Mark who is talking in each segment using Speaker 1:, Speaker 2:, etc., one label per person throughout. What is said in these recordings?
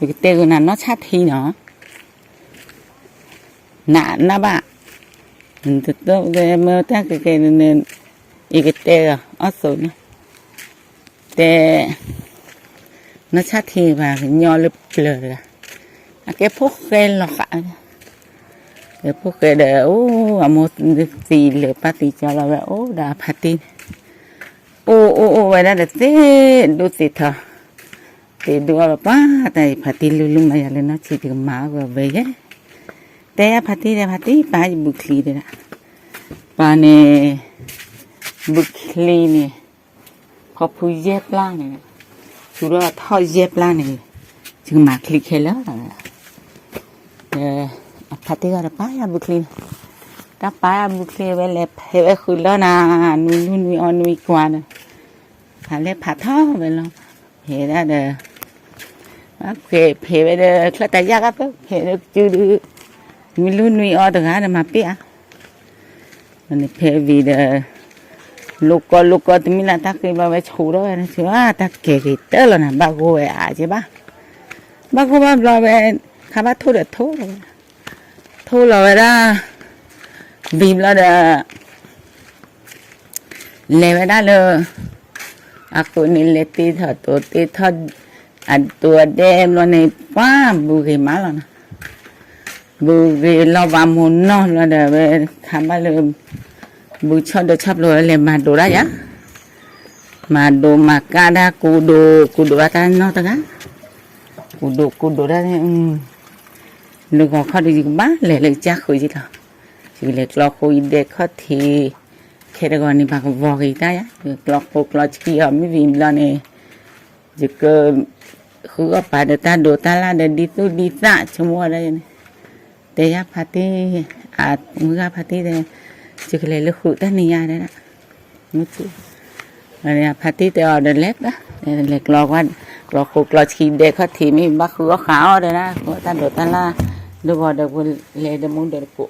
Speaker 1: cái tê của nó sát thi nó nạ na bạ từ từ cái mơ ta cái nên cái tê à ở số nữa tê nó sát thi và cái nho lụp lờ cái phúc cái lọ cả cái phúc cái để một gì lửa party cho là vậy đã party vậy đó là thế đôi thì thở thì đua là ba tại party luôn mà giờ nó chỉ được má và về nhé thế party ba bực lì đấy ba này bực lì này có phu dép lang này chú đó thoi dép lang này chừng mà click hết đó party là ba bực lì ta ba bực lì về lẹp về khử đó na nuôi qua này phải lẹp phạt thó về lo thế đó để phê về để khơi tay ra các phê được chưa được mình luôn nuôi ở từ hả mà biết mình phê vì để lúc có thì mình là ta cái bao vé chủ đó nó chứ ta kể cái tớ là làm bao gồm chứ ba gồm lo về khá bắt thu được thu là về ra vì là để lấy về đó là aku ni leti thọ tua đem lo này quá bù cái má lo bù cái lo vào mồm nó là để về khám ba lượm bù cho được chấp rồi lên mà đồ đó mà đồ mà ca đa cù đồ ta nó ta cù đồ đó được có khó được gì cũng bá lấy chắc khối gì đâu chỉ lấy lo khối để khó thì khi đó còn đi bằng vò cái ta á lo chỉ ở mấy vì lo này chỉ cơ khứ ở phải được ta đồ ta là để đi tu đi tạ cho mua đây này để á party mua party đây chỉ cái lấy lúc khứ ta nia đấy đó mất chứ này party thì ở đây lép đó đây là lo khứ lo chỉ để khó thì mấy bác khứ khảo đây đó ta đồ ta là đồ vào được lấy được muốn được cụ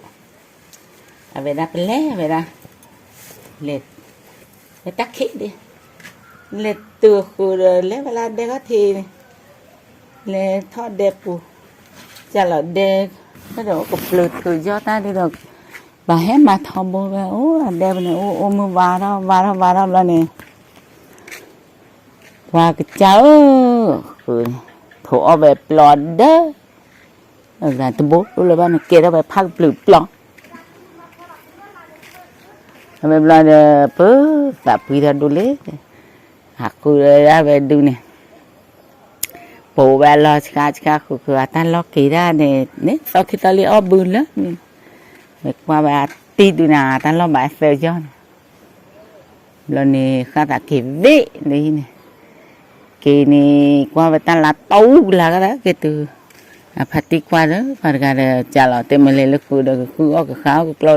Speaker 1: về đó lấy về đó lệ tắc khí đi lệ từ khu lệ vào là để có thì lệ thoát đẹp của chả là để cái đó cục lượt từ do ta đi được bà hết mà thò bồ về đẹp này mưa vào đó là này và cái cháu thổ về plot đó là tôi bố là bạn kia đó về phát lượt plot Kami belanja apa tak pergi dulu. Aku dah bedu ni. Powela sekarang aku ke atas lok kira ni so kita lihat bun lah ni. Qua ba tidur na atas lok ba sejon. Lo ni kata kiwi ni. Kini qua ba tan la tau lah kata gitu. Pati qua đó, phải cái chalo tem mele lekku dah ku ok khao ku lo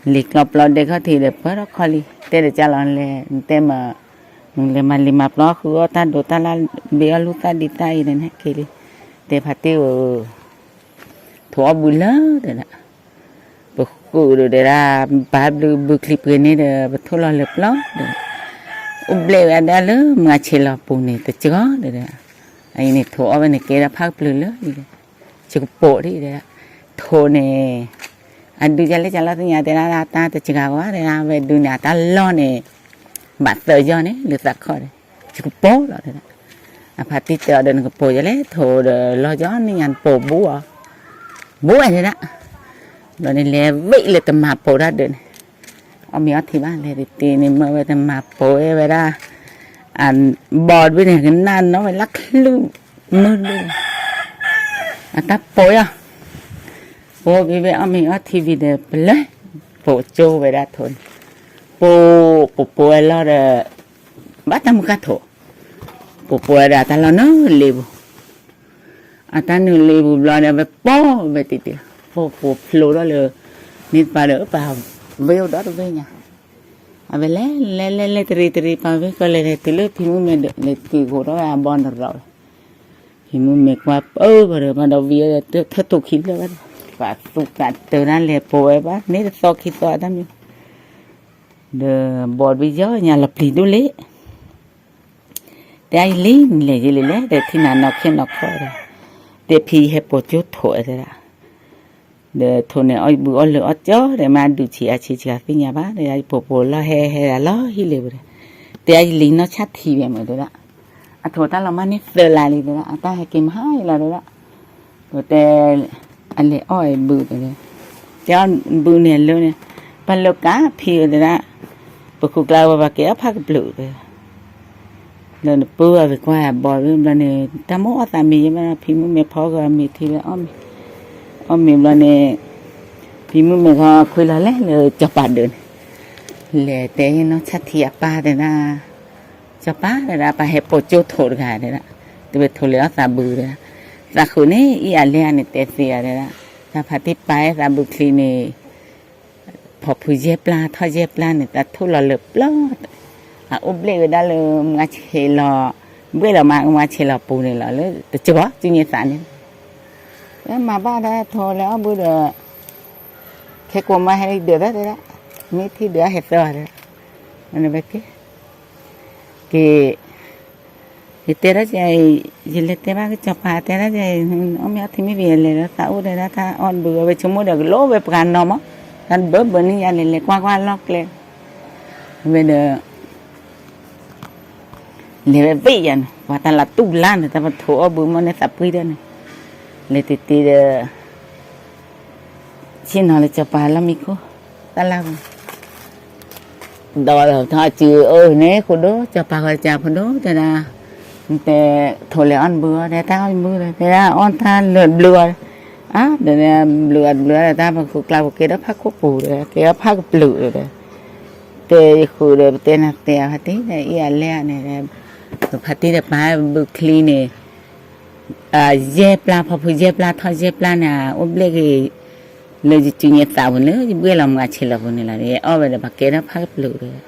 Speaker 1: lịch lọp lọt để có thì được bớt đó khỏi đi để cho lon lệ tem mà mà lima nó cứ ta đồ ta là bia lúc ta đi tay này kia đi để phát tiêu thua bùn lớn để nè bực cụ để ra bà bực clip cái này để thua lo lợp lót để lệ đã lớn mà chỉ là bùn này tự chó để nè anh này thua bên này kia đã phát bự lớn đi chỉ có bộ đi để thua này Adu jalan jalan tu nyata dah ta tercegah wah dah về dunia ta lo ni bat terjo ni letak kau ni cukup po lah dah. Apa ti ter dan kepo jalan thô lo gió ni ngan po bu aja dah. Lo ni le vị le temah po dah dah. Ami ati bah le ti ni mau le temah po về dah. Board với này cái nan nó phải lắc lư mưa đi. Ta po ya. Bộ vì vậy mình ở TV để lấy bộ châu về đã thôi bộ lo để bắt tam cá thổ bộ đã ta lo nó liu ta nó liu lo để về po về tít bộ flow đó là nít bà đỡ vào veo đó về nhà về lấy tiri pa về coi lấy từ lúc thì mình được lấy từ gỗ đó là bon rồi thì mình qua rồi mà đầu vía thất tục khí rồi và tụ cả từ đó là bồi bác nếu so khi so đó như the bọt bây giờ nhà lập lý đôi lẽ để ai lý mình lấy gì lấy để khi nào nó khi nó khỏi เดี๋ยวพี่ให้ปวดจุดถอยเลยละเดี๋ยวทนเนี่ยอ้อยบัวเหลือจ้อเดี๋ยวมาดูชีอาชีพสิ่งอย่างบ้าเดี๋ยวปวดปวดแล้วให้แล้วฮิเลวเลยเดี๋ยวลิงnóชัดทีแบบเหมือนเดิมละอ่ะโถตาเรามานี่เดินลายเลยละอ่ะตาให้กินให้ละเลยละแต่อันนี้อ้อยบูดเลยเจ้าบูเนี่ยเลยเนี่ยปันโลกาพี่เลยละปกติเราว่าแกพักบลูเลยแล้วเนี่ยปัวไปกว่าบ่อยแล้วเนี่ยตามว่าตามีมันพี่มึงไม่พอก็มีทีละอ้อมมีแล้วเนี่ยพี่มึงไม่ก็คุยละเล่เลยจับปาเดินเลยแต่nóชัดที่ป้าเดี๋ยวนะจับป้าเดี๋ยวนะป้าให้ปวดจุดโถดกันเดี๋ยวนะตัวโถเลยอ่ะตาบูเลยตาคนนี้อีอะไรเนี่ยเตะเสียเดี๋ยวนะตาพัดที่ไปตาบุคลีนี่พอผู้เจ็บปลาทอดเจ็บปลาเนี่ยตาทุลเล็บล้ออุบเล่ได้เลยมาเชลอเบื่อเรามาเชลอปูเนี่ยเลยแต่จะบอกจริงๆสารเนี่ยแล้วมาบ้านได้โทรแล้วเบื่อแค่กลัวมาให้เดือดได้เลยละมีที่เดือดเห็ดตัวเลยมันเป็นที่เตะได้ใจยินเลยเตะบ้างก็จับปลาเตะได้ใจอ้อมยอดที่ไม่เวียนเลยแล้วตาอุดเลยนะตาอ่อนเบื่อไปชั่วโมงเดียวโลไปประกันนอมอ่ะท่านเบื่อนี่ยันเลยกว้างๆล็อกเลยเวเดอเลยไปยันว่าตาละตู้ล้านแต่พอโถบุ้มมันเนี่ยสับปีเดียวนี่เลยติดเด้อชิ้นอะไรจับปลาแล้วมีกูตาละดอยเขาทอดจืดเนี่ยคนดูจับปลาก็จับคนดูแต่ละแต่โถเลยอ่อนเบื่อแต่ตาอ่อนเบื่อแต่ละอ่อนตาเลือดเลือดอ่ะเดี๋ยวเนี่ยเลือดแต่ตาบางคนกล่าวว่าเกล้าพักควบปูเลยเกล้าพักเปลือยเลยแต่คือเดี๋ยวเต้นเตะพัดที่เนี่ยอีอะไรเนี่ยพัดที่เดี๋ยวไปบุคลีเนี่ยเจ็บปลาพอผู้เจ็บปลาทอดเจ็บปลาเนี่ยอุบเล็กเลยจุดนี้สาวเนี่ยเบื่อเรามาเชลล์คนนี้ละเนี่ยเอาไปเดี๋ยวพักเกล้าพักเปลือยเลย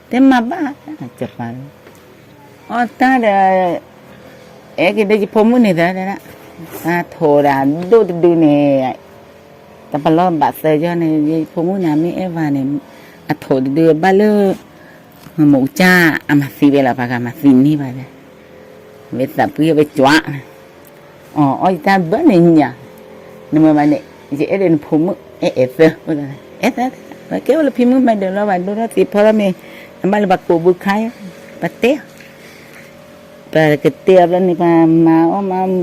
Speaker 1: แต่มาบ้าจับปลาอ๋อตาเดี๋ยวกินได้จีพมุนนี่เด้อนะโทรด่าดูเนี่ยแต่พอเราบัดเสียจเนี่ยจีพมุนเนี่ยมีเอวาเนี่ยโทรดูบ้าเล่หมูจ้าอามาซีเวลาปากอามาซีนี่ไปเลยเวทสับเพื่อไปจ้วะอ๋อตาเบิ้ลเนี่ยนี่มันเนี่ยจีเดินพมุเอฟอะไรแต่เกี่ยวกับพิมพ์มันเดี๋ยวเราไปดูนะติพอเรามีมาเลยบักกูบุกใครปัตเต้แต่ก็เตี้ยแล้วนี่มา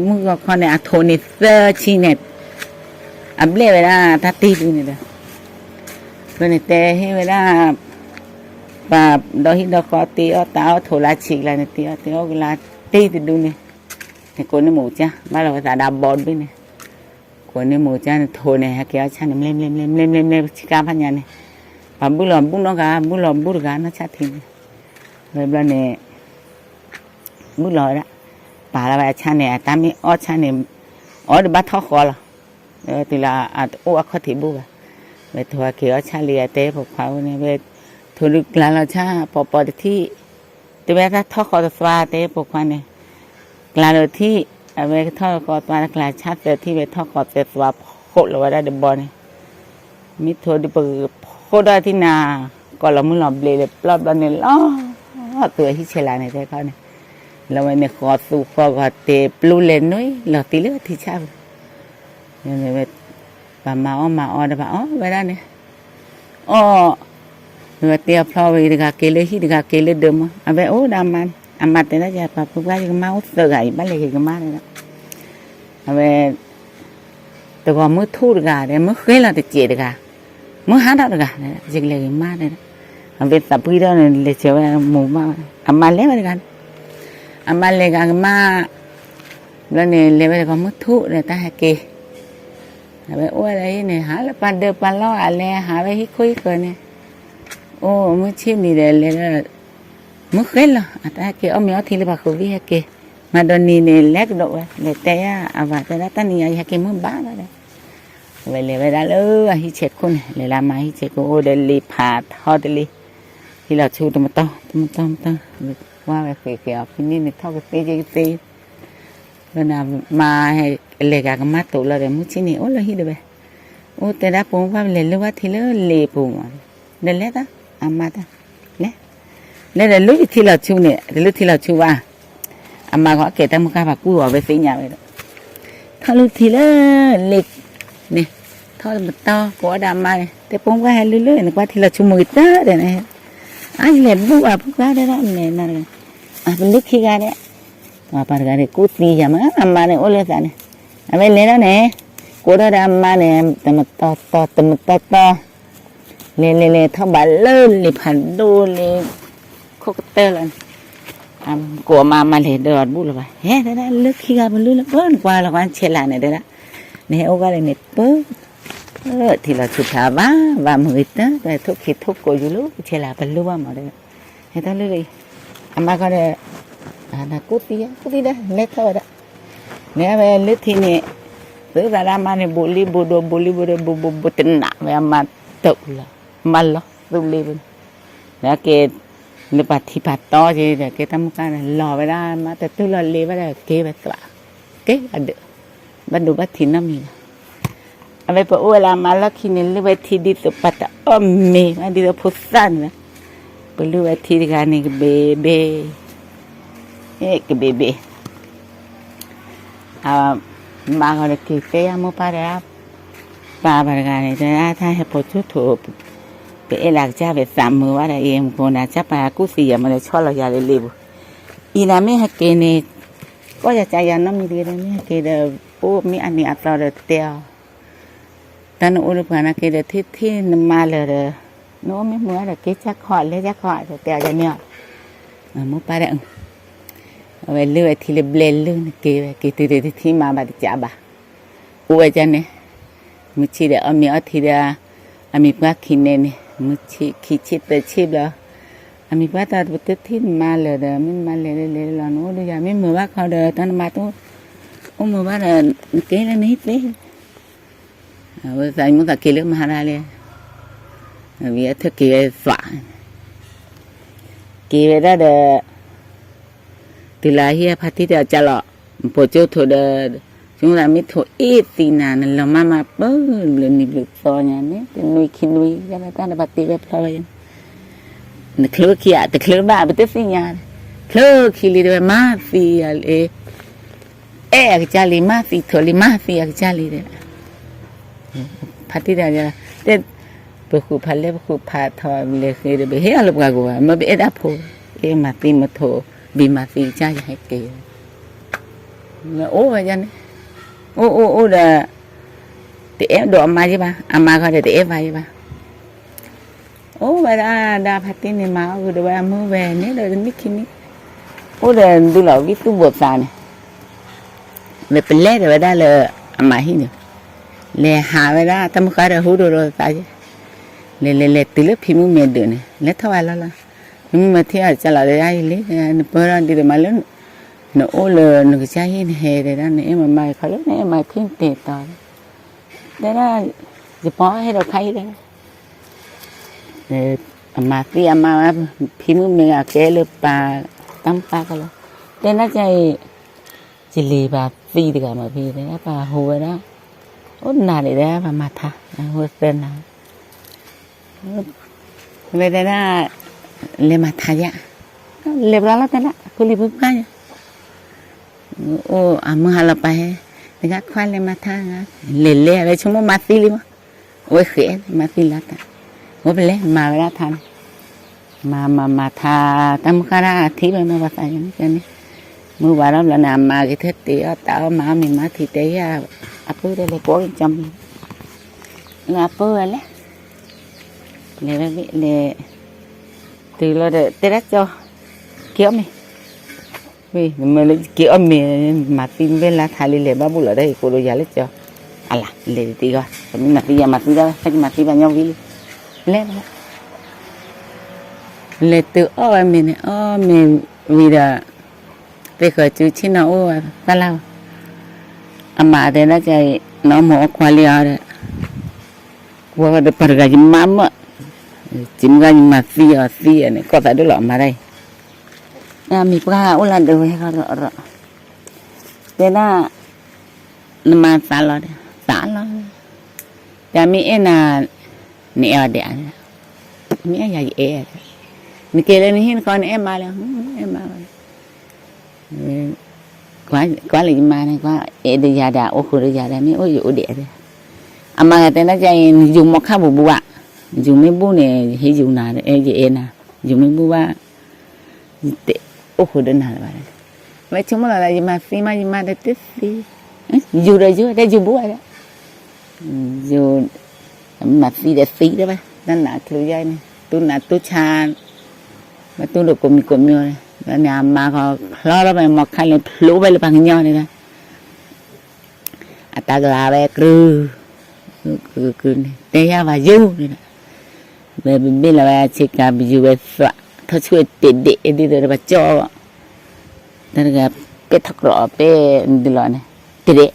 Speaker 1: มึงก็คนเนี่ยโทนี่เซอร์ชีเน็ตอับเล่เวลาทัดตีดูนี่เด้อคนเนี่ยแต่ให้เวลาปาดอกหินดอกคอตีเอาตาโทรลาชิกแล้วเนี่ยตีเอาเวลาตีดูนี่เนี่ยคนเนี่ยหมูจ้าบ้านเราภาษาดาบอลด้วยเนี่ยคนเนี่ยหมูจ้าโทเนี่ยฮะเกี่ยวชันเนี่ยเล่มชิกาพันยาเนี่ยปาบุหลอมบุน้องกาบุหลอมบุรกานะชัดทิ้งเลยบ้านเนี่ยมุดลอยละป่าละไปชั้นเนี่ยตามนี้อ้อชั้นเนี่ยอ้อเดี๋ยวบัดท้อคอละทีละอ้อเขาถีบบุบไปทัวร์เขียวชั้นเรียเต้พวกเขาเนี่ยไปทุนกลางเราชาปอที่ตัวแม่ถ้าท้อคอตัวสวาเต้พวกเขาเนี่ยกลางเราที่ไปท้อคอตัวกลางชาเตที่ไปท้อคอตัวสวาโคตรเราได้เดบอลเนี่ยมิทัวร์ดิบโคตรได้ที่นาก็เรามุ่งหลบเลยรอบเราเนี่ยล้อตัวที่เชลาเนี่ยเต้เขาเนี่ยแล้ววันนี้ขอสู้ขอเตะปลุกเล่นน้อยเราตีเลือดที่ชอบยังไงแบบป้ามาเดี๋ยวป้าไปได้เนี่ยเราเตะพลอยดีกว่าเกลือที่ดีกว่าเกลือเดิมอ่ะไปดำมันอาแต่น่าจะป้าพูดว่าจะมาเสือไก่บ้านเล็กก็มาเลยนะอ่ะไปแต่ก็มือทูดกันเนี่ยมือเคยเราติดเจี๊ยดกันมือหาดกันเนี่ยจริงเลยมาเลยนะอ่ะไปสับพี่เราเนี่ยเลยเชื่อว่าหมูมามาเล่นกันมาเลยกันมาแล้วเนี่ยเลยไปก็มุดทุเลยตาเกะไปอะไรเนี่ยหาแล้วปันเดือปันล้ออะไรหาไปให้คุยกันเนี่ยมุดชิมนี่เลยมุดเคยเหรอตาเกะมีอะไรที่เราคุยเกะมาโดนนี่เนี่ยเล็กดอกเลยแต่ว่าแต่ละตอนนี้เกะมุ่งบ้านเลยไปได้เลยฮิเช็ดคนเลยละมาฮิเช็ดคนเดลีผาทอดลีที่เราชูตัวต้องว่าไปเกี่ยวพี่นี่เนี่ยเท่ากับตีแล้วนะมาให้เล็กกับมาตุเราเดี๋ยวมุชินี่เราฮิดไปแต่ละปุ่มว่าเล่นหรือว่าที่เล่นเล่ปุ่มเดินเล่นอ่ะมาตาเล่นรู้ที่เราชูเนี่ยรู้ที่เราชูว่าอามาก็เกิดตั้งมุกาปากู้เอาไปสิญญาไป ทอดลูกทีละเล็กเนี่ยทอดมันต่อกัวดำมาเนี่ยแต่ผมก็ให้เรื่อยๆนะว่าทีละชั่วโมงจ้าเดี๋ยวนะอันนี้บุกอ่ะบุกได้แล้วเนี่ยนั่นเลยเป็นเล็กขี้กันเนี่ยมาปาร์กันเนี่ยกูตีจามาอันมาเนี่ยโอ้เลยสันเนี่ยอันนี้เลยแล้วเนี่ยกัวดำมาเนี่ยแต่มันต่อเลยทอดบาเล่เลยผันดูเลยโคกเตอร์เลยกัวมาเลยเดือดบุกเลยไปเฮ้ยเดี๋ยวเล็กขี้กันมันเลื่อนเปิ้ลกว่าละวันเชล่าเนี่ยเดี๋ยวเนี่ยโอ้ก็เลยเนี่ยเปิ้ลที่เราชุดชาบ้าว่ามือตั้งแต่ทุกขีดทุกโกยุลุเชล่าเป็นรู้ว่าหมดเลยเห็นตั้งเลยอามาก็เลยน่ะกูตีได้เล็กเท่านั้นเนี่ยไปเล็กทีนี้ซื้อแต่ละมาเนี่ยบุตินหนักไปอามาตกละมันละบุลีบุแล้วเกดเนื้อปลาที่ปลาต่อจีเดี๋ยวเกดทำกันหล่อไปได้มาแต่ตัวเราเลี้ยไปได้เกดไปตัวเกดอันเดียวบันดูบัดทีน้ำมีเอาไปพอเวลามาแล้วคิดเนี่ยเลี้ยไปทีดีตัวปัตตาอ้อมมีอันดีตัวพุทธันนะไปเลี้ยไปทีดีกันนี่ก็เบเบก็เบเบมาก็เลยคิดไปยังมุปาระปาบารกันนี่แต่ถ้าให้พอชุดถูกไปหลักจ้าไปสามมือว่าเองคนน่ะจะไปกู้เสียมันเลยชอบเราอย่าเลยรีบอีน่ะไม่ให้เกณฑ์ก็จะใจยันน้ำมีดีเลยไม่ให้เกณฑ์ปูมีอันนี้อัตราเดียวตอนอุลุปานะเกณฑ์ที่มาเลยโน้ไม่เหมือนแต่เกณฑ์จะขอดเลยจะขอดแต่จะเนี่ยมุปาระเอาไปเลื่อยทีละเบลล์ลื่นเกย์ที่มาบัดจับกูว่าจันเนี่ยมุชีเดอมีอัฐิเดอมีปากขินเนี่ยมุชีขี้ชิดแต่ชิบแล้วมีปากตาบุตรที่มาเลยเด้อมันมาเลยแล้วโน้ดูอย่างไม่เหมือนว่าเขาเด้อตอนมาตู้โอ้เหมือนว่าเด้อเกย์นั่นนี่สิว่าใส่มุตะเกลือมาอะไรเลยวิธีเกย์สวะเกย์ได้เด้อทีละเฮียพัดที่เดียวจะหล่อปวดเจ้าถั่วเดินช่วงนั้นไม่ถั่วตีนานเรามาเปิ้ลเลยมีหลุดซอยเนี่ยเป็นนุยคินุยจะมาตั้งแต่ปฏิเวทพลอยนึกเคลือขี้แต่เคลือบ้าเป็นสิ่งอย่างเคลือขี้ลีด้วยมาสีอะไรกจาลีมาสีถั่วลีมาสีกจาลีเด้พัดที่เดียวจะเด็ดไปขู่พัดเล็บขู่พัดทอเลยคือเดี๋ยวไปเฮียลูกกากัวมาไปดับพูมาตีมาโถบีมาสีใจให้เกย์โอ้ยจันโอ้เด้อตีเอฟดูอามาใช่ปะอามาเขาจะตีเอฟไปใช่ปะโอ้เวลาดาพัดที่นี่มาคือเดี๋ยวว่ามือแหวนนี่เดี๋ยวไม่คิดนี่โอ้เดี๋ยวดูเหล่าวิตุบทสานเนี่ยเป็นเล่เดี๋ยวได้เลยอามาหิ้งเนี่ยเล่หาเวลาทำการเดี๋ยวหูดูเราตายเล่ตีเล็บพิมพ์เมียเดือนเนี่ยเล่เท่าไหร่แล้วล่ะnhưng mà theo cho là đây lấy bữa ra đi mà lớn nó ô lờ nó cái trái hè để ra này mà mày phải lúc này mày khuyên tiền tỏi đấy là chỉ bỏ hay đâu khay đấy mà khi mà phim mình à cái lợp bà tắm bà cái đó đấy nó chạy chỉ lì bà phi thì cả mà phi đấy bà hồ đó ốt nào để ra bà mặt thà hồ tên nào về đây là le mataya le brala tala kuli bukanya o amhala pa he ga khwale matha le ave chumo matili ma o khe matila ta o bele ma ra than ma tha tam khara thi ba ma ba yan kene mu ba ram la na ma ke the ti ta ma mi ma thi te ya apu de le ko cham na apu le từ là để tết cho kéo vì lấy kéo mà tin bên là thải lệ ba bù ở đây cô đôi giá lấy cho là lệ tí coi mình mặt bây mặt ra phải mặt vào nhau đi lên lệ từ mình vì là bây giờ chú chỉ nó ta lao mà thế nó chạy nó mỏ qua liao đấy qua được phần cái mắm chim gan mà xì này có phải đứa lọ mà đây mình qua ô lần đầu hay không rõ thế là mà xả lo ya mình là nẹo đẻ mình là gì mình kêu lên hin con em mà quá là mà này quá để già đã ô khổ để già đã mấy ô dụ để đấy à mà người ta nói chạy dùng một khá bù bù ạ dùng mấy bù này hay dùng nào đấy gì nè dùng mấy bù ạ ô khổ đến nào vậy vậy chúng là gì mà để tiếp đi dù rồi chứ đây dùng bù ạ dù mà phi để phi đó vậy nên là thứ dây này tôi cha mà tôi được cùng nhau này nhà mà có lo đó mà một khai là lũ vậy là bằng nhau này nè ta là về cứ đây và du về bên là chỉ cả bị du về phạ thôi chơi tiền để đi rồi bà cho nên là bé thật rõ bé đi lo này tiền để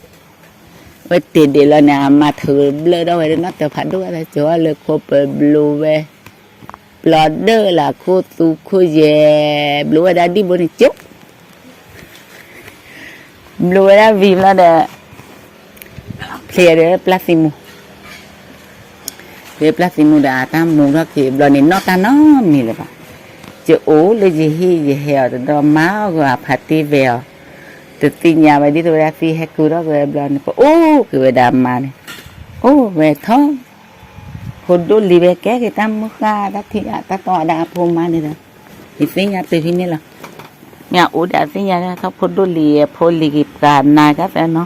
Speaker 1: với tiền để là nhà mà thử lơ đâu vậy nó tự phản đối là chỗ là cô blue về lọt đơ là cô tu cô về blue đã đi bên chút blue đã vì là để clear để plastic về plastic đã ta mua ra thì lần này nó ta nó mì là vậy chứ ố là gì heo từ đó máu và party về từ tin nhà về đi tôi ra phi hay cứ đó về lần này ô cứ về đàm mà này ô về thôi hồi đó li về cái ta mua ra ta thì ta tọa đã phô mà này rồi thì phi nhà từ phi này là nhà ố đã phi nhà ta hồi đó li phô li kịp cả này các phải nó